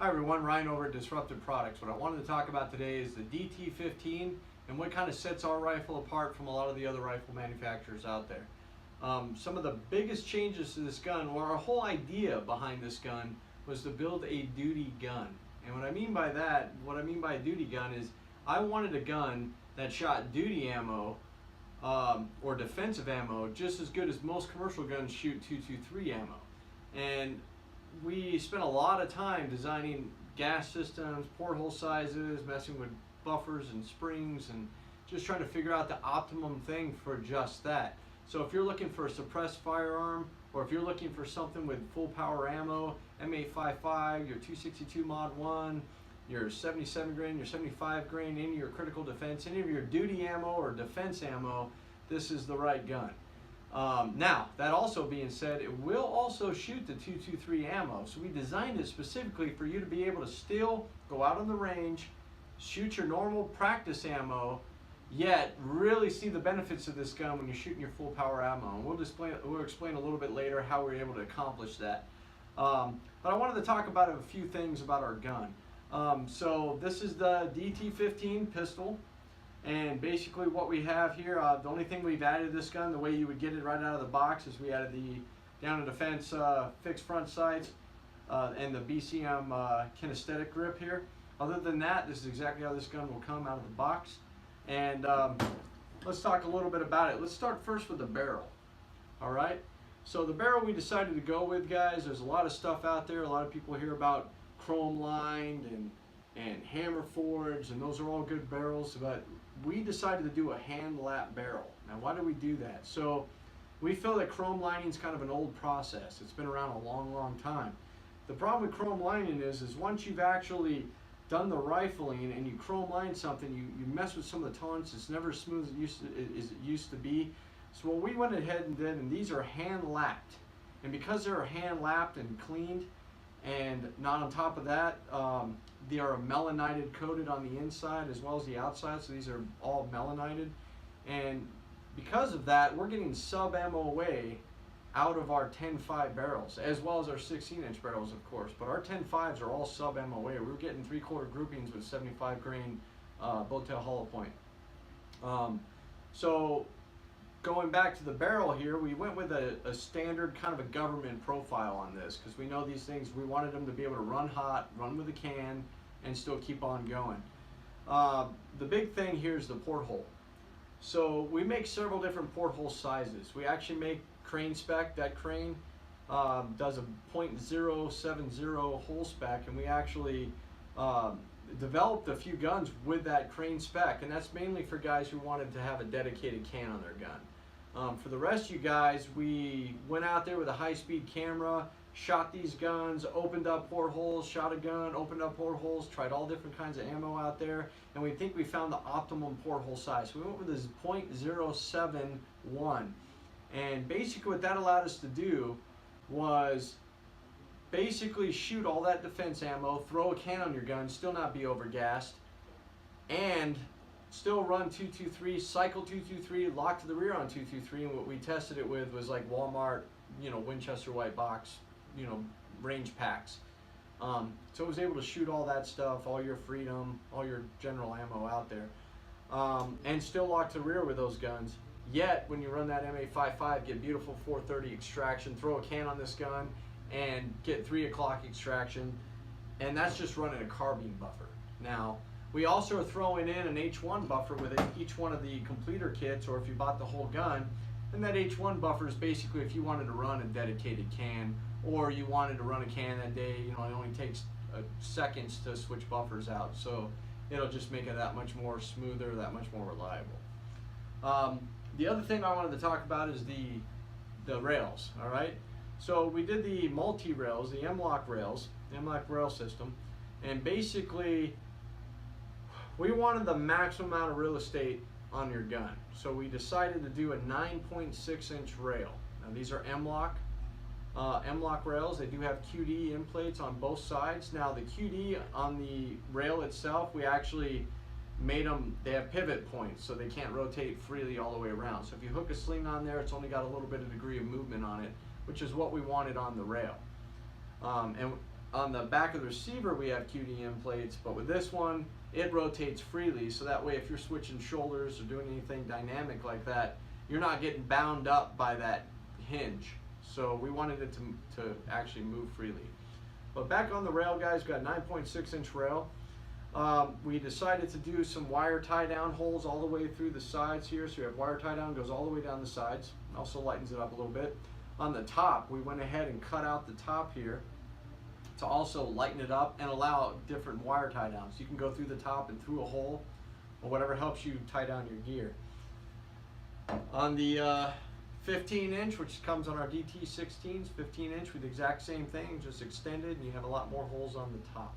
Hi everyone, Ryan over at Disruptive Products. What I wanted to talk about today is the DT15 and what kind of sets our rifle apart from a lot of the other rifle manufacturers out there. Some of the biggest changes to this gun, or our whole idea behind this gun, was to build a duty gun. And what I mean by that, what I mean by a duty gun is I wanted a gun that shot duty ammo or defensive ammo just as good as most commercial guns shoot .223 ammo. And we spent a lot of time designing gas systems, porthole sizes, messing with buffers and springs, and just trying to figure out the optimum thing for just that. So if you're looking for a suppressed firearm, or if you're looking for something with full power ammo, MK18, your 262 Mod 1, your 77 grain, your 75 grain, any of your critical defense, any of your duty ammo or defense ammo, this is the right gun. Now, that also being said, it will also shoot the .223 ammo. So we designed it specifically for you to be able to still go out on the range, shoot your normal practice ammo, yet really see the benefits of this gun when you're shooting your full power ammo. And we'll explain a little bit later how we're able to accomplish that. But I wanted to talk about a few things about our gun. So this is the DT15 pistol. And basically what we have here, the only thing we've added to this gun, the way you would get it right out of the box, is we added the down and defense fixed front sights and the BCM kinesthetic grip here. Other than that, this is exactly how this gun will come out of the box. And let's talk a little bit about it. Let's start first with the barrel. All right. So the barrel we decided to go with, guys, there's a lot of stuff out there. A lot of people hear about chrome lined and hammer forged, and those are all good barrels, but we decided to do a hand lap barrel. Now, why do we do that? So we feel that chrome lining is kind of an old process. It's been around a long time. The problem with chrome lining is once you've actually done the rifling and you chrome line something, you mess with some of the tolerance. It's never as smooth as it used to be. So what we went ahead and did, and these are hand lapped, and because they're hand lapped and cleaned, and not on top of that, they are melanited coated on the inside as well as the outside, so these are all melanited. And because of that, we're getting sub ammo away out of our 10.5 barrels, as well as our 16-inch barrels, of course. But our 10.5s are all sub ammo away. We're getting 3/4 groupings with 75 grain bowtail hollow point. So going back to the barrel here, we went with a standard kind of a government profile on this, because we know these things, we wanted them to be able to run hot, run with a can, and still keep on going. The big thing here is the porthole. So we make several different porthole sizes. We actually make crane spec. That crane does a .070 hole spec, and we actually developed a few guns with that crane spec, and that's mainly for guys who wanted to have a dedicated can on their gun. For the rest of you guys, we went out there with a high-speed camera, shot these guns, opened up portholes, shot a gun, opened up portholes, tried all different kinds of ammo out there, and we think we found the optimum porthole size. So we went with this .071, and basically what that allowed us to do was basically shoot all that defense ammo, throw a can on your gun, still not be overgassed, and still run .223, cycle .223, lock to the rear on .223, and what we tested it with was like Walmart, Winchester white box, range packs. So it was able to shoot all that stuff, all your Freedom, all your general ammo out there, and still lock to the rear with those guns. Yet, when you run that MA55, get beautiful 430 extraction, throw a can on this gun, and get 3 o'clock extraction, and that's just running a carbine buffer. Now, we also are throwing in an H1 buffer with each one of the completer kits, or if you bought the whole gun, and that H1 buffer is basically if you wanted to run a dedicated can, or you wanted to run a can that day, it only takes seconds to switch buffers out, so it'll just make it that much more smoother, that much more reliable. The other thing I wanted to talk about is the rails, all right? So we did the multi-rails, the M-LOK rails, the M-LOK rail system, and basically we wanted the maximum amount of real estate on your gun. So we decided to do a 9.6-inch rail. Now these are M-LOK rails. They do have QD end plates on both sides. Now the QD on the rail itself, we actually made them, they have pivot points, so they can't rotate freely all the way around. So if you hook a sling on there, it's only got a little bit of degree of movement on it, which is what we wanted on the rail. And on the back of the receiver we have QDM plates, but with this one it rotates freely, so that way if you're switching shoulders or doing anything dynamic like that, you're not getting bound up by that hinge. So we wanted it to actually move freely. But back on the rail, guys, we've got 9.6 inch rail. We decided to do some wire tie down holes all the way through the sides here. So you have wire tie down, goes all the way down the sides, also lightens it up a little bit. On the top, we went ahead and cut out the top here to also lighten it up and allow different wire tie downs. You can go through the top and through a hole, or whatever helps you tie down your gear. On the 15 inch, which comes on our DT16s, 15 inch with the exact same thing, just extended, and you have a lot more holes on the top.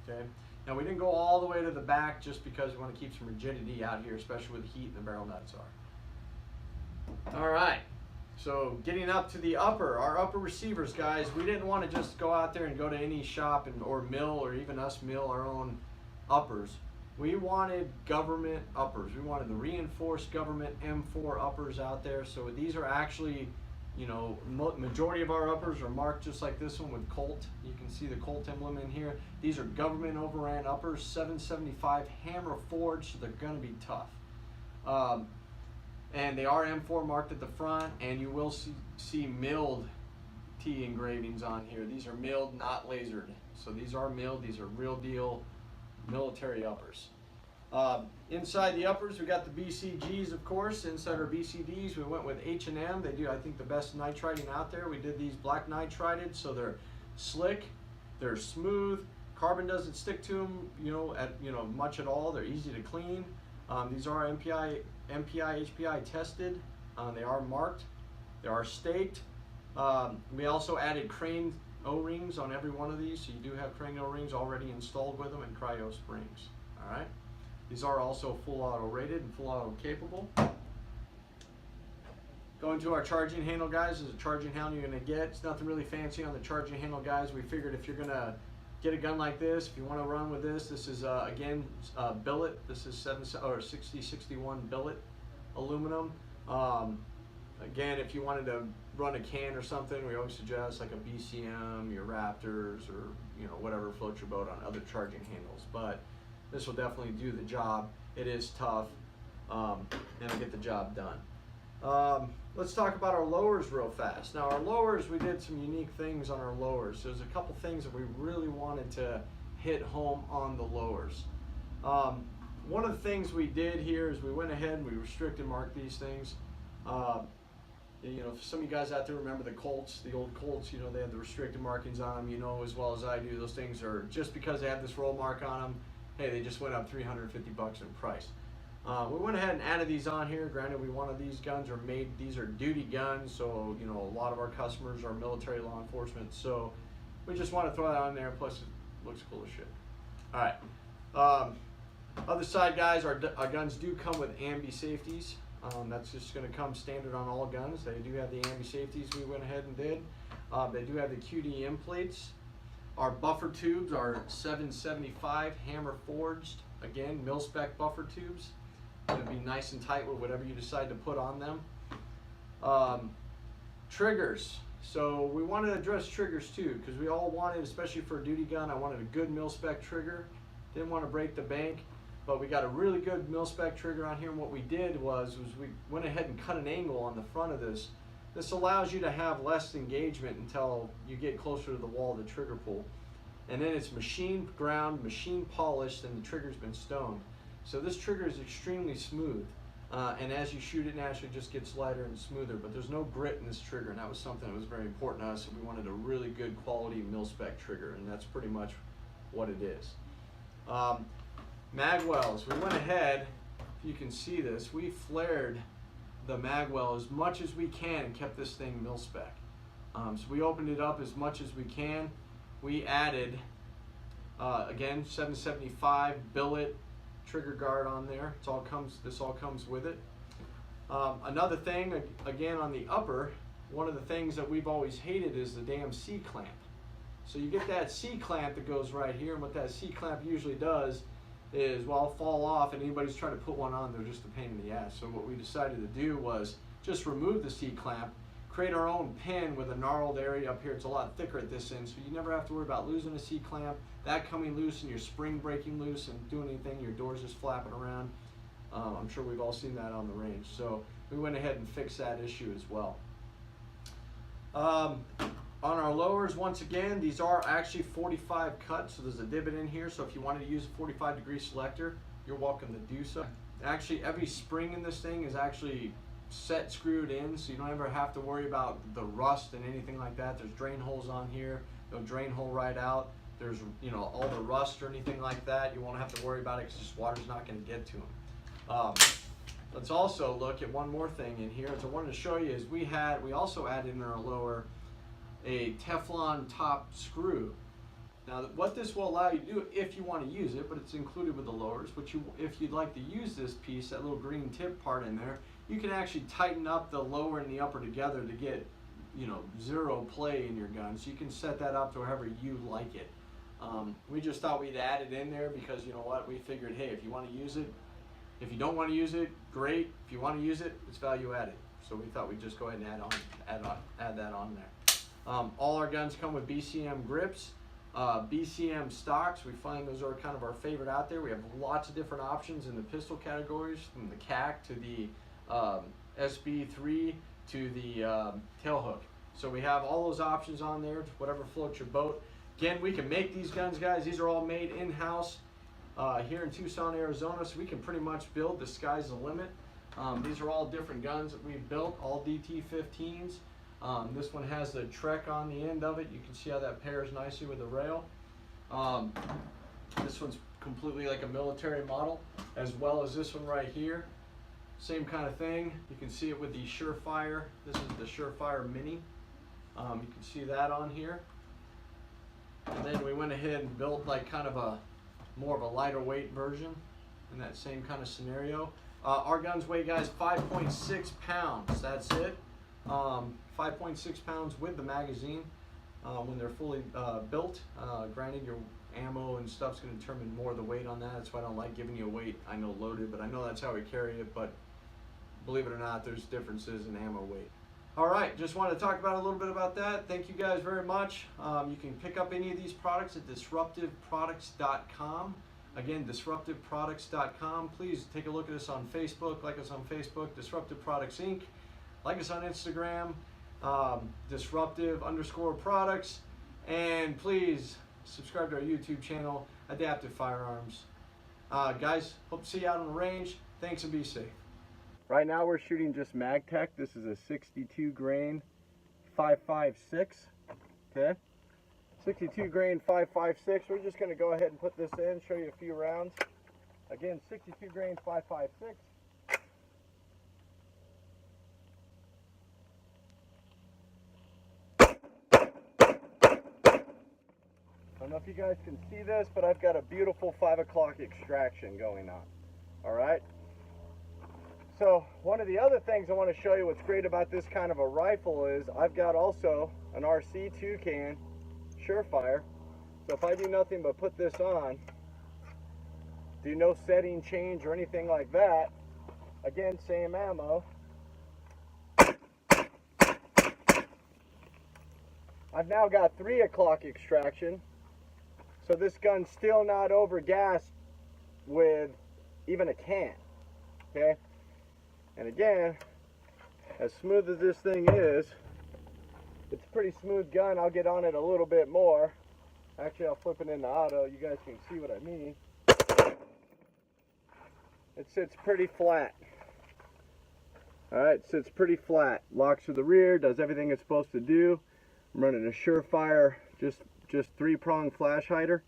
Okay. Now we didn't go all the way to the back just because we want to keep some rigidity out here, especially where the heat and the barrel nuts are. All right. So getting up to the our upper receivers, guys, we didn't want to just go out there and go to any shop or mill, or even us mill our own uppers. We wanted government uppers. We wanted the reinforced government M4 uppers out there. So these are actually, you know, majority of our uppers are marked just like this one with Colt. You can see the Colt emblem in here. These are government overran uppers, 775 hammer forged, so they're going to be tough. And they are M4 marked at the front, and you will see milled T engravings on here. These are milled, not lasered. So these are milled. These are real deal military uppers. Inside the uppers, we got the BCGs, of course. Inside our BCDs, we went with H&M. They do, I think, the best nitriding out there. We did these black nitrided, so they're slick, they're smooth. Carbon doesn't stick to them, much at all. They're easy to clean. These are MPI, HPI tested. They are marked. They are staked. We also added crane O-rings on every one of these, so you do have crane O-rings already installed with them, and cryo springs. All right. These are also full auto rated and full auto capable. Going to our charging handle, guys. This is a charging handle you're going to get. It's nothing really fancy on the charging handle, guys. We figured if you're going to get a gun like this, if you want to run with this, this is again billet. This is 6061 billet aluminum. Again, if you wanted to run a can or something, we always suggest like a BCM, your Raptors, or whatever floats your boat on other charging handles. But this will definitely do the job. It is tough, and it'll get the job done. Let's talk about our lowers real fast. Now our lowers, we did some unique things on our lowers. There's a couple things that we really wanted to hit home on the lowers. One of the things we did here is we went ahead and we restricted marked these things. Some of you guys out there remember the Colts, the old Colts, they had the restricted markings on them, as well as I do. Those things are, just because they have this roll mark on them, hey, they just went up $350 in price. We went ahead and added these on here. Granted, these guns are made, these are duty guns, so a lot of our customers are military law enforcement, so we just want to throw that on there, plus it looks cool as shit. Alright, other side, guys, our guns do come with ambi safeties. That's just going to come standard on all guns. They do have the ambi safeties we went ahead and did. They do have the QDM plates. Our buffer tubes are 775 hammer forged. Again, mil-spec buffer tubes. It'll be nice and tight with whatever you decide to put on them. Triggers. So we wanted to address triggers too, because we all wanted, especially for a duty gun, I wanted a good mil-spec trigger. Didn't want to break the bank. But we got a really good mil-spec trigger on here, and what we did was we went ahead and cut an angle on the front of this. This allows you to have less engagement until you get closer to the wall of the trigger pull. And then it's machine ground, machine polished, and the trigger's been stoned. So this trigger is extremely smooth. And as you shoot it, naturally just gets lighter and smoother, but there's no grit in this trigger, and that was something that was very important to us. We wanted a really good quality mil-spec trigger, and that's pretty much what it is. Magwells, we went ahead, if you can see this, we flared the magwell as much as we can and kept this thing mil-spec. So we opened it up as much as we can. We added, again, 775 billet trigger guard on there. This all comes with it. Another thing, again on the upper, one of the things that we've always hated is the damn C-clamp. So you get that C-clamp that goes right here, and what that C-clamp usually does is, well, fall off, and anybody's trying to put one on, they're just a pain in the ass. So what we decided to do was just remove the C-clamp, create our own pin with a gnarled area up here. It's a lot thicker at this end, so you never have to worry about losing a C-clamp, that coming loose and your spring breaking loose and doing anything, your doors just flapping around. I'm sure we've all seen that on the range. So we went ahead and fixed that issue as well. On our lowers, once again, these are actually 45 cut, so there's a divot in here. So if you wanted to use a 45-degree selector, you're welcome to do so. Actually, every spring in this thing is actually set screwed in, so you don't ever have to worry about the rust and anything like that. There's drain holes on here. They'll drain hole right out. There's, you know, all the rust or anything like that, you won't have to worry about it because just water's not going to get to them. Let's also look at one more thing in here. So I wanted to show you is we also added in our lower a Teflon top screw. Now what this will allow you to do, if you want to use it, but it's included with the lowers, but if you'd like to use this piece, that little green tip part in there, you can actually tighten up the lower and the upper together to get, you know, zero play in your gun. So you can set that up to however you like it. We just thought we'd add it in there because, you know what, we figured, hey, if you want to use it, if you don't want to use it, great. If you want to use it, it's value added. So we thought we'd just go ahead and add that on there. All our guns come with BCM grips, BCM stocks. We find those are kind of our favorite out there. We have lots of different options in the pistol categories, from the CAC to the SB3 to the tail hook. So we have all those options on there, whatever floats your boat. Again, we can make these guns, guys. These are all made in-house here in Tucson, Arizona, so we can pretty much build. The sky's the limit. These are all different guns that we've built, all DT15s. This one has the Trek on the end of it. You can see how that pairs nicely with the rail. This one's completely like a military model, as well as this one right here. Same kind of thing. You can see it with the Surefire. This is the Surefire Mini. You can see that on here. And then we went ahead and built like kind of a more of a lighter weight version in that same kind of scenario. Our guns weigh, guys, 5.6 pounds. That's it. 5.6 pounds with the magazine when they're fully built. Granted, your ammo and stuff's going to determine more of the weight on that. That's why I don't like giving you a weight. I know loaded, but I know that's how we carry it. But believe it or not, there's differences in ammo weight. All right, just wanted to talk about a little bit about that. Thank you guys very much. You can pick up any of these products at disruptiveproducts.com. Again, disruptiveproducts.com. Please take a look at us on Facebook. Like us on Facebook, Disruptive Products Inc. Like us on Instagram, disruptive_products. And please subscribe to our YouTube channel, Adaptive Firearms. Guys, hope to see you out on the range. Thanks and be safe. Right now we're shooting just MagTech. This is a 62 grain 5.56. Okay, 62 grain 5.56. We're just going to go ahead and put this in, show you a few rounds. Again, 62 grain 5.56. I don't know if you guys can see this, but I've got a beautiful 5 o'clock extraction going on. All right. So one of the other things I want to show you what's great about this kind of a rifle is I've got also an RC Toucan Surefire. So if I do nothing but put this on, do no setting change or anything like that, again, same ammo. I've now got 3 o'clock extraction. So this gun's still not over gassed with even a can. Okay? And again, as smooth as this thing is, it's a pretty smooth gun. I'll get on it a little bit more. Actually, I'll flip it into auto. You guys can see what I mean. It sits pretty flat. Alright, it sits pretty flat. Locks to the rear, does everything it's supposed to do. I'm running a Surefire, just 3-prong flash hider.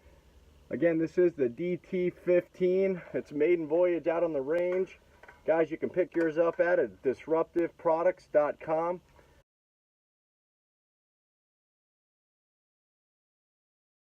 Again, this is the DT15. It's maiden voyage out on the range. Guys, you can pick yours up at disruptiveproducts.com.